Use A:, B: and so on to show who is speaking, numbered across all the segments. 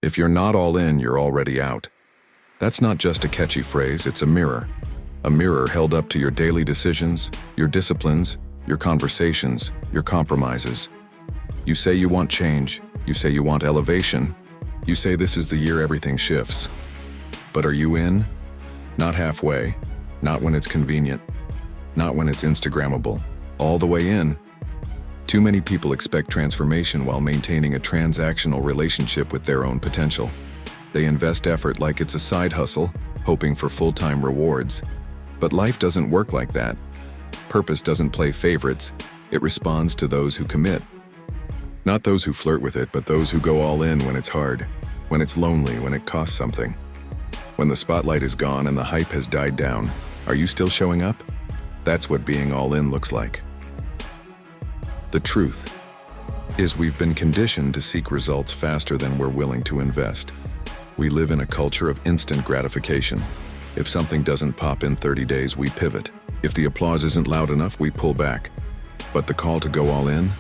A: If you're not all in, you're already out. That's not just a catchy phrase, it's a mirror. A mirror held up to your daily decisions, your disciplines, your conversations, your compromises. You say you want change, you say you want elevation, you say this is the year everything shifts. But are you in? Not halfway, not when it's convenient, not when it's Instagrammable, all the way in. Too many people expect transformation while maintaining a transactional relationship with their own potential. They invest effort like it's a side hustle, hoping for full-time rewards. But life doesn't work like that. Purpose doesn't play favorites, it responds to those who commit. Not those who flirt with it, but those who go all in when it's hard, when it's lonely, when it costs something. When the spotlight is gone and the hype has died down, are you still showing up? That's what being all in looks like. The truth is we've been conditioned to seek results faster than we're willing to invest. We live in a culture of instant gratification. If something doesn't pop in 30 days, we pivot. If the applause isn't loud enough, we pull back. But the call to go all in?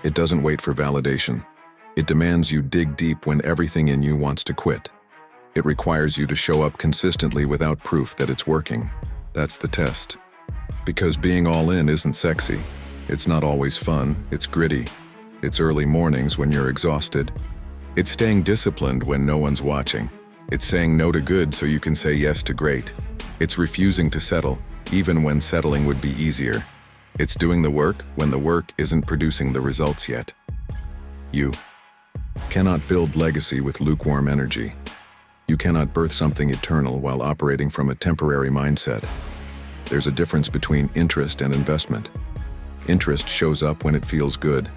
A: It doesn't wait for validation. It demands you dig deep when everything in you wants to quit. It requires you to show up consistently without proof that it's working. That's the test. Because being all in isn't sexy. It's not always fun, it's gritty. It's early mornings when you're exhausted. It's staying disciplined when no one's watching. It's saying no to good so you can say yes to great. It's refusing to settle, even when settling would be easier. It's doing the work when the work isn't producing the results yet. You cannot build legacy with lukewarm energy. You cannot birth something eternal while operating from a temporary mindset. There's a difference between interest and investment. Interest shows up when it feels good.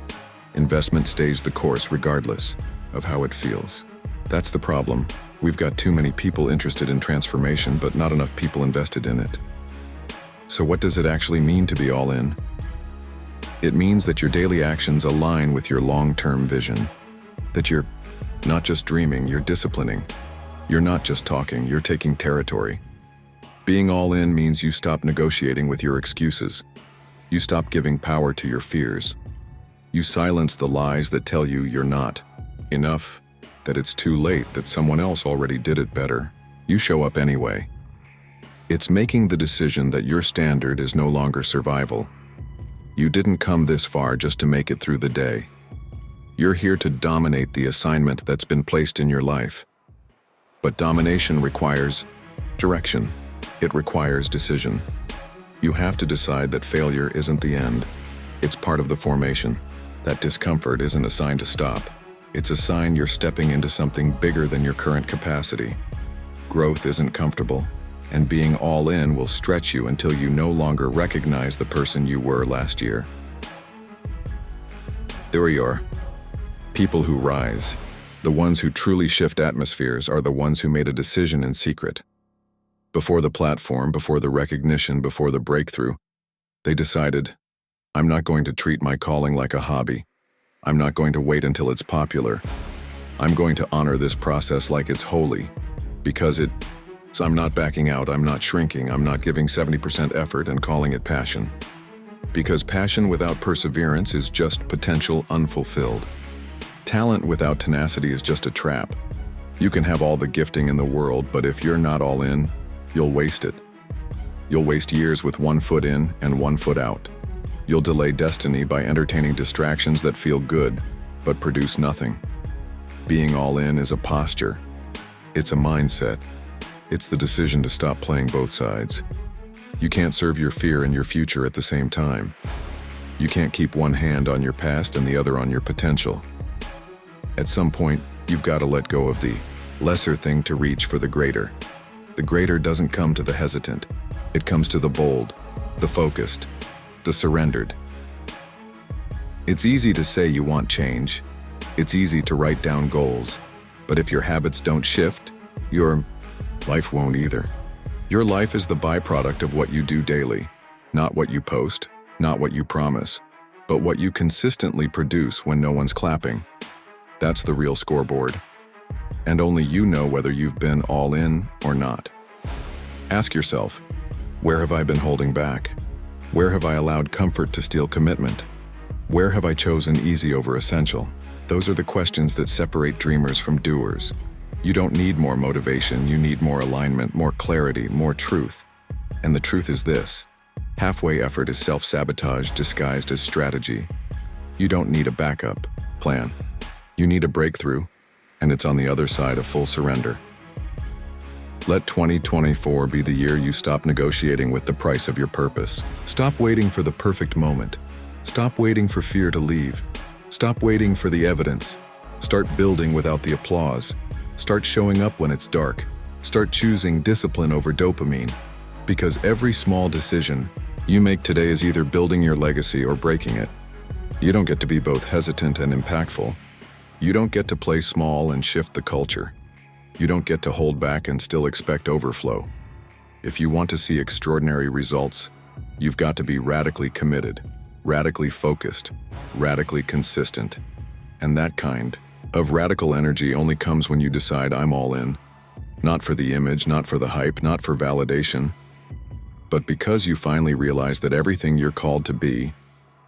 A: Investment stays the course regardless of how it feels. That's the problem. We've got too many people interested in transformation, but not enough people invested in it. So what does it actually mean to be all in? It means that your daily actions align with your long-term vision. That you're not just dreaming, you're disciplining. You're not just talking, you're taking territory. Being all in means you stop negotiating with your excuses. You stop giving power to your fears. You silence the lies that tell you you're not enough, that it's too late, that someone else already did it better. You show up anyway. It's making the decision that your standard is no longer survival. You didn't come this far just to make it through the day. You're here to dominate the assignment that's been placed in your life. But domination requires direction. It requires decision. You have to decide that failure isn't the end. It's part of the formation. That discomfort isn't a sign to stop. It's a sign you're stepping into something bigger than your current capacity. Growth isn't comfortable, and being all in will stretch you until you no longer recognize the person you were last year. There you are. People who rise. The ones who truly shift atmospheres are the ones who made a decision in secret. Before the platform, before the recognition, before the breakthrough, they decided, I'm not going to treat my calling like a hobby. I'm not going to wait until it's popular. I'm going to honor this process like it's holy. So I'm not backing out, I'm not shrinking, I'm not giving 70% effort and calling it passion. Because passion without perseverance is just potential unfulfilled. Talent without tenacity is just a trap. You can have all the gifting in the world, but if you're not all in, you'll waste it. You'll waste years with 1 foot in and 1 foot out. You'll delay destiny by entertaining distractions that feel good, but produce nothing. Being all in is a posture. It's a mindset. It's the decision to stop playing both sides. You can't serve your fear and your future at the same time. You can't keep one hand on your past and the other on your potential. At some point, you've got to let go of the lesser thing to reach for the greater. The greater doesn't come to the hesitant. It comes to the bold, the focused, the surrendered. It's easy to say you want change. It's easy to write down goals. But if your habits don't shift, your life won't either. Your life is the byproduct of what you do daily. Not what you post, not what you promise, but what you consistently produce when no one's clapping. That's the real scoreboard. And only you know whether you've been all in or not. Ask yourself, where have I been holding back? Where have I allowed comfort to steal commitment? Where have I chosen easy over essential? Those are the questions that separate dreamers from doers. You don't need more motivation, you need more alignment, more clarity, more truth. And the truth is this: halfway effort is self-sabotage disguised as strategy. You don't need a backup plan. You need a breakthrough, and it's on the other side of full surrender. Let 2024 be the year you stop negotiating with the price of your purpose. Stop waiting for the perfect moment. Stop waiting for fear to leave. Stop waiting for the evidence. Start building without the applause. Start showing up when it's dark. Start choosing discipline over dopamine. Because every small decision you make today is either building your legacy or breaking it. You don't get to be both hesitant and impactful. You don't get to play small and shift the culture. You don't get to hold back and still expect overflow. If you want to see extraordinary results, you've got to be radically committed, radically focused, radically consistent. And that kind of radical energy only comes when you decide, I'm all in. Not for the image, not for the hype, not for validation, but because you finally realize that everything you're called to be,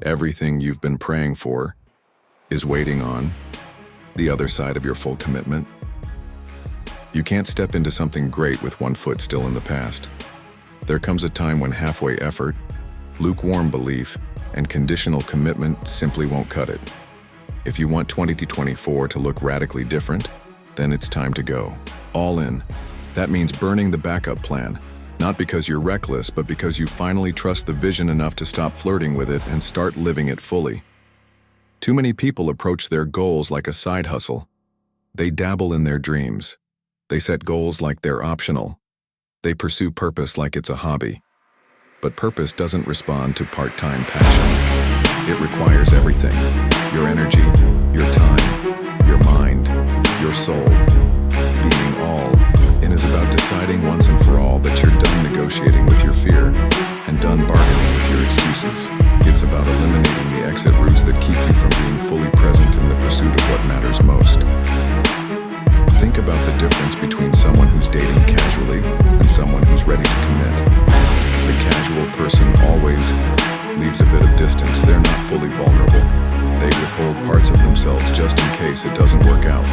A: everything you've been praying for, is waiting on the other side of your full commitment. You can't step into something great with one foot still in the past. There comes a time when halfway effort, lukewarm belief, and conditional commitment simply won't cut it. If you want 2024 to look radically different, then it's time to go all in. That means burning the backup plan, not because you're reckless, but because you finally trust the vision enough to stop flirting with it and start living it fully. Too many people approach their goals like a side hustle. They dabble in their dreams. They set goals like they're optional. They pursue purpose like it's a hobby. But purpose doesn't respond to part-time passion. It requires everything: your energy, your time, your mind, your soul. Being all in is about deciding once and for all that you're done negotiating with your fear and done bargaining with your excuses. It's about eliminating the exit routes that keep you from being fully present in the pursuit of what matters most. Think about the difference between someone who's dating casually and someone who's ready to commit. The casual person always leaves a bit of distance. They're not fully vulnerable. They withhold parts of themselves just in case it doesn't work out.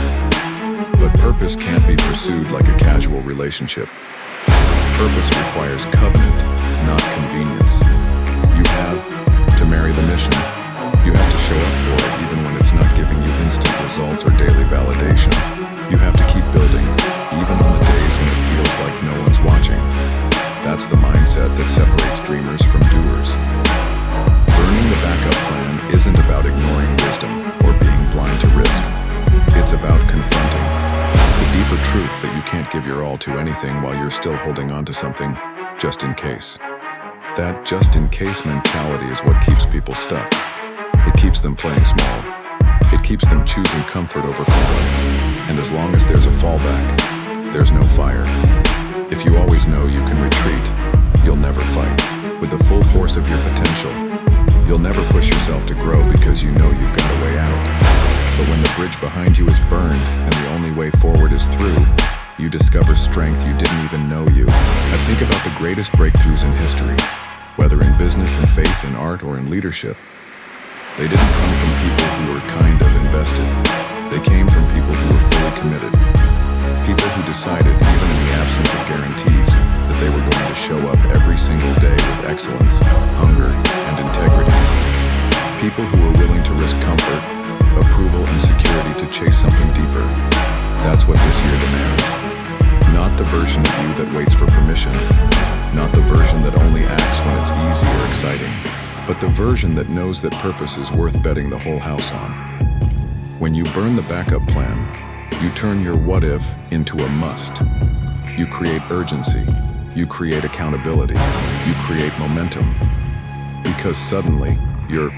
A: But purpose can't be pursued like a casual relationship. Purpose requires covenant, not convenience. You have to marry the mission. You have to show up for it even when it's not giving you instant results or daily validation. You have to keep building, even on the days when it feels like no one's watching. That's the mindset that separates dreamers from doers. Burning the backup plan isn't about ignoring wisdom or being blind to risk. It's about confronting the deeper truth that you can't give your all to anything while you're still holding on to something just in case. That just in case mentality is what keeps people stuck. It keeps them playing small. It keeps them choosing comfort over calling. And as long as there's a fallback, there's no fire. If you always know you can retreat, you'll never fight with the full force of your potential. You'll never push yourself to grow because you know you've got a way out. But when the bridge behind you is burned and the only way forward is through, you discover strength you didn't even know you. I think about the greatest breakthroughs in history, whether in business and faith, in art, or in leadership. They didn't come from people who were kind of invested. They came from people who were fully committed. People who decided, even in the absence of guarantees, that they were going to show up every single day with excellence, hunger, and integrity. People who were willing to risk comfort, approval, and security to chase something deeper. That's what this year demands. Not the version of you that waits for permission. Not the version that only acts when it's easy or exciting. But the version that knows that purpose is worth betting the whole house on. When you burn the backup plan, you turn your what if into a must. You create urgency. You create accountability. You create momentum. Because suddenly, you're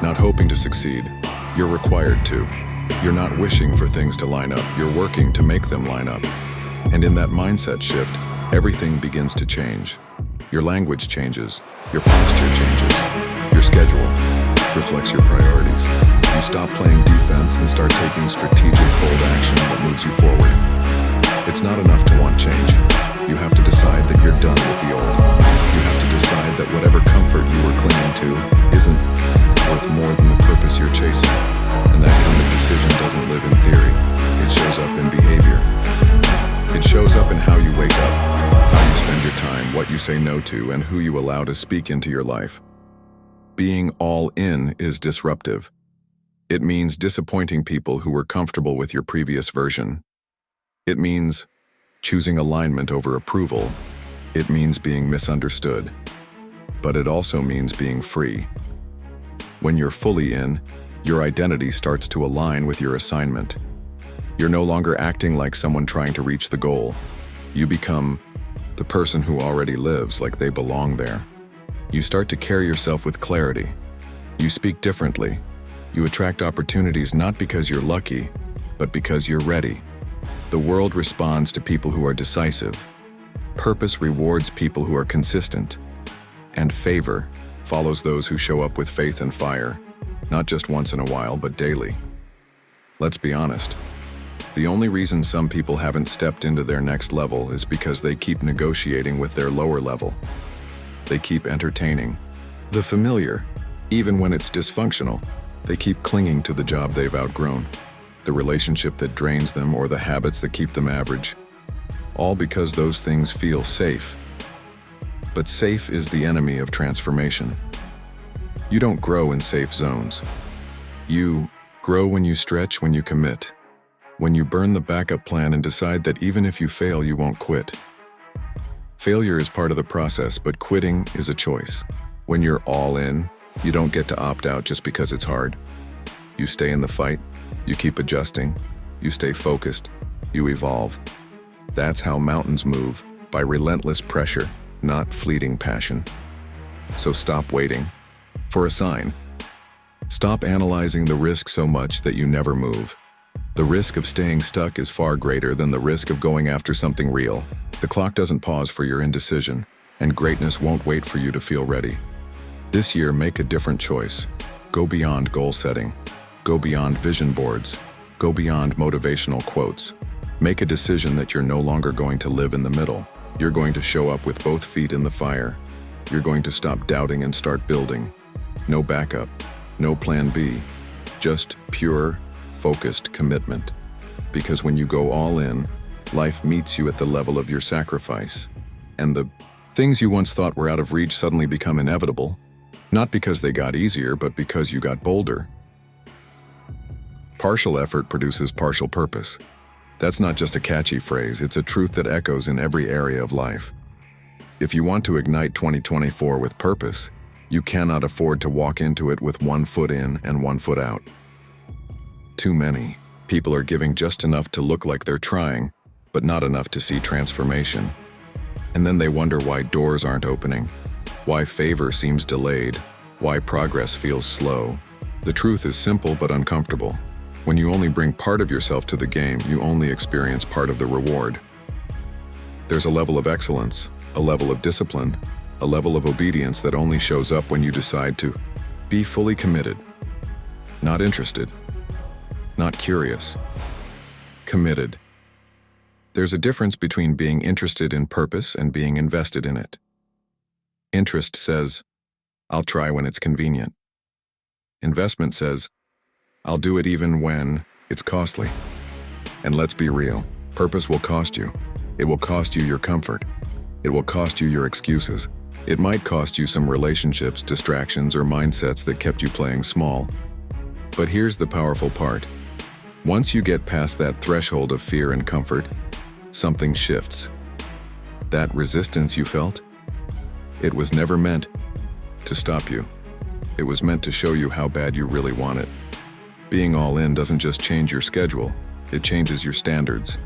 A: not hoping to succeed. You're required to. You're not wishing for things to line up. You're working to make them line up. And in that mindset shift, everything begins to change. Your language changes. Your posture changes. Your schedule reflects your priorities. You stop playing defense and start taking strategic, bold action that moves you forward. It's not enough to want change. You have to decide that you're done with the old. You have to decide that whatever comfort you were clinging to isn't worth more than the purpose you're chasing. And that kind of decision doesn't live in theory. It shows up in behavior. shows up in how you wake up, how you spend your time, what you say no to, and who you allow to speak into your life. Being all in is disruptive. It means disappointing people who were comfortable with your previous version. It means choosing alignment over approval. It means being misunderstood. But it also means being free. When you're fully in, your identity starts to align with your assignment. You're no longer acting like someone trying to reach the goal. You become the person who already lives like they belong there. You start to carry yourself with clarity. You speak differently. You attract opportunities not because you're lucky, but because you're ready. The world responds to people who are decisive. Purpose rewards people who are consistent. And favor follows those who show up with faith and fire, not just once in a while, but daily. Let's be honest. The only reason some people haven't stepped into their next level is because they keep negotiating with their lower level. They keep entertaining the familiar, even when it's dysfunctional. They keep clinging to the job they've outgrown, the relationship that drains them, or the habits that keep them average. All because those things feel safe. But safe is the enemy of transformation. You don't grow in safe zones. You grow when you stretch, when you commit. When you burn the backup plan and decide that even if you fail, you won't quit. Failure is part of the process, but quitting is a choice. When you're all in, you don't get to opt out just because it's hard. You stay in the fight, you keep adjusting, you stay focused, you evolve. That's how mountains move, by relentless pressure, not fleeting passion. So stop waiting for a sign. Stop analyzing the risk so much that you never move. The risk of staying stuck is far greater than the risk of going after something real. The clock doesn't pause for your indecision, and greatness won't wait for you to feel ready. This year, make a different choice. Go beyond goal setting. Go beyond vision boards. Go beyond motivational quotes. Make a decision that you're no longer going to live in the middle. You're going to show up with both feet in the fire. You're going to stop doubting and start building. No backup, no plan B, just pure, focused commitment. Because when you go all in, life meets you at the level of your sacrifice. And the things you once thought were out of reach suddenly become inevitable. Not because they got easier, but because you got bolder. Partial effort produces partial purpose. That's not just a catchy phrase, it's a truth that echoes in every area of life. If you want to ignite 2024 with purpose, you cannot afford to walk into it with 1 foot in and 1 foot out. Too many people are giving just enough to look like they're trying, but not enough to see transformation. And then they wonder why doors aren't opening, why favor seems delayed, why progress feels slow. The truth is simple but uncomfortable. When you only bring part of yourself to the game, you only experience part of the reward. There's a level of excellence, a level of discipline, a level of obedience that only shows up when you decide to be fully committed. Not interested. Not curious. Committed. There's a difference between being interested in purpose and being invested in it. Interest says, I'll try when it's convenient. Investment says, I'll do it even when it's costly. And let's be real, purpose will cost you. It will cost you your comfort. It will cost you your excuses. It might cost you some relationships, distractions, or mindsets that kept you playing small. But here's the powerful part. Once you get past that threshold of fear and comfort, something shifts. That resistance you felt, it was never meant to stop you. It was meant to show you how bad you really want it. Being all in doesn't just change your schedule, it changes your standards.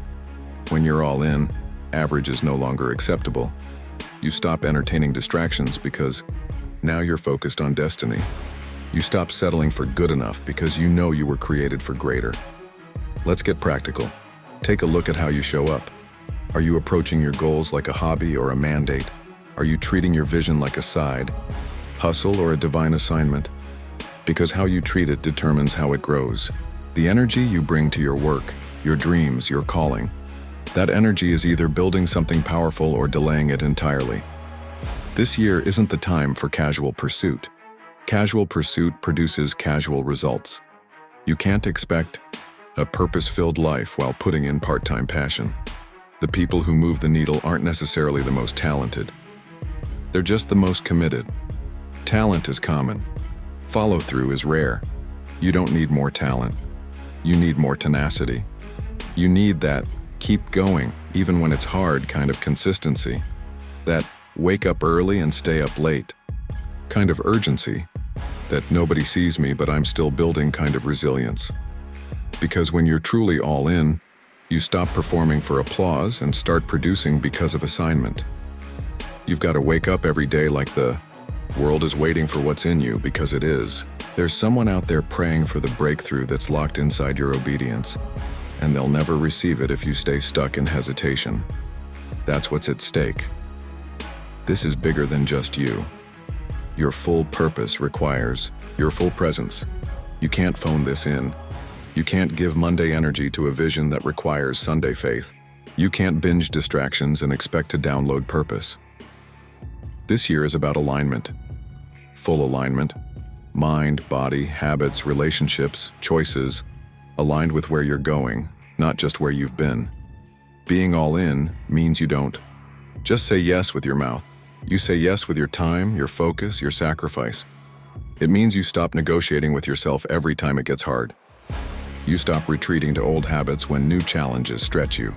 A: When you're all in, average is no longer acceptable. You stop entertaining distractions because now you're focused on destiny. You stop settling for good enough because you know you were created for greater. Let's get practical. Take a look at how you show up. Are you approaching your goals like a hobby or a mandate? Are you treating your vision like a side hustle or a divine assignment? Because how you treat it determines how it grows. The energy you bring to your work, your dreams, your calling, that energy is either building something powerful or delaying it entirely. This year isn't the time for casual pursuit. Casual pursuit produces casual results. You can't expect a purpose-filled life while putting in part-time passion. The people who move the needle aren't necessarily the most talented. They're just the most committed. Talent is common. Follow-through is rare. You don't need more talent. You need more tenacity. You need that keep going, even when it's hard kind of consistency. That wake up early and stay up late kind of urgency. That nobody sees me but I'm still building kind of resilience. Because when you're truly all in, you stop performing for applause and start producing because of assignment. You've got to wake up every day like the world is waiting for what's in you, because it is. There's someone out there praying for the breakthrough that's locked inside your obedience, and they'll never receive it if you stay stuck in hesitation. That's what's at stake. This is bigger than just you. Your full purpose requires your full presence. You can't phone this in. You can't give Monday energy to a vision that requires Sunday faith. You can't binge distractions and expect to download purpose. This year is about alignment. Full alignment. Mind, body, habits, relationships, choices, aligned with where you're going, not just where you've been. Being all in means you don't just say yes with your mouth. You say yes with your time, your focus, your sacrifice. It means you stop negotiating with yourself every time it gets hard. You stop retreating to old habits when new challenges stretch you.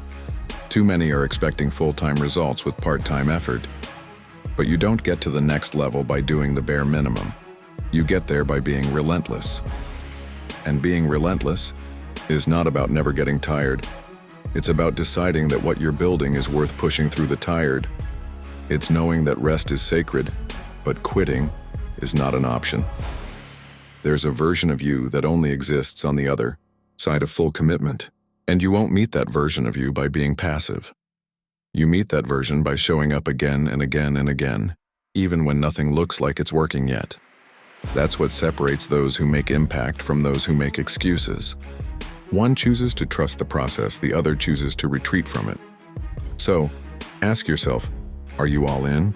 A: Too many are expecting full-time results with part-time effort. But you don't get to the next level by doing the bare minimum. You get there by being relentless. And being relentless is not about never getting tired. It's about deciding that what you're building is worth pushing through the tired. It's knowing that rest is sacred, but quitting is not an option. There's a version of you that only exists on the other side of full commitment, and you won't meet that version of you by being passive. You meet that version by showing up again and again and again, even when nothing looks like it's working yet. That's what separates those who make impact from those who make excuses. One chooses to trust the process, the other chooses to retreat from it. So, ask yourself, are you all in?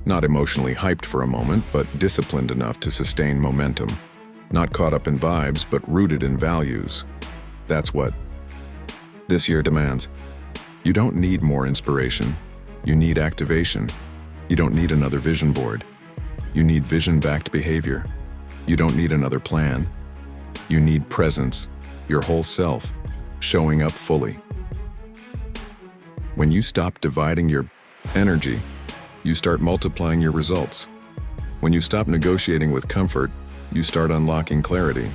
A: Not emotionally hyped for a moment, but disciplined enough to sustain momentum. Not caught up in vibes, but rooted in values. That's what this year demands. You don't need more inspiration. You need activation. You don't need another vision board. You need vision-backed behavior. You don't need another plan. You need presence, your whole self, showing up fully. When you stop dividing your energy, you start multiplying your results. When you stop negotiating with comfort, you start unlocking clarity.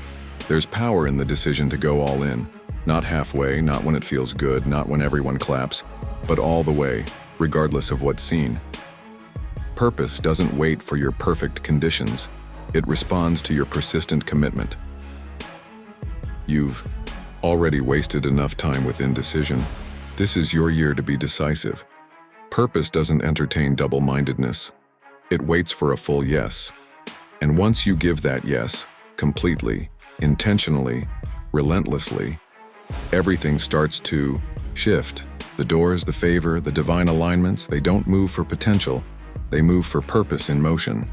A: There's power in the decision to go all in. Not halfway, not when it feels good, not when everyone claps, but all the way, regardless of what's seen. Purpose doesn't wait for your perfect conditions. It responds to your persistent commitment. You've already wasted enough time with indecision. This is your year to be decisive. Purpose doesn't entertain double-mindedness. It waits for a full yes. And once you give that yes, completely, intentionally, relentlessly, everything starts to shift. The doors, the favor, the divine alignments, they don't move for potential. They move for purpose in motion.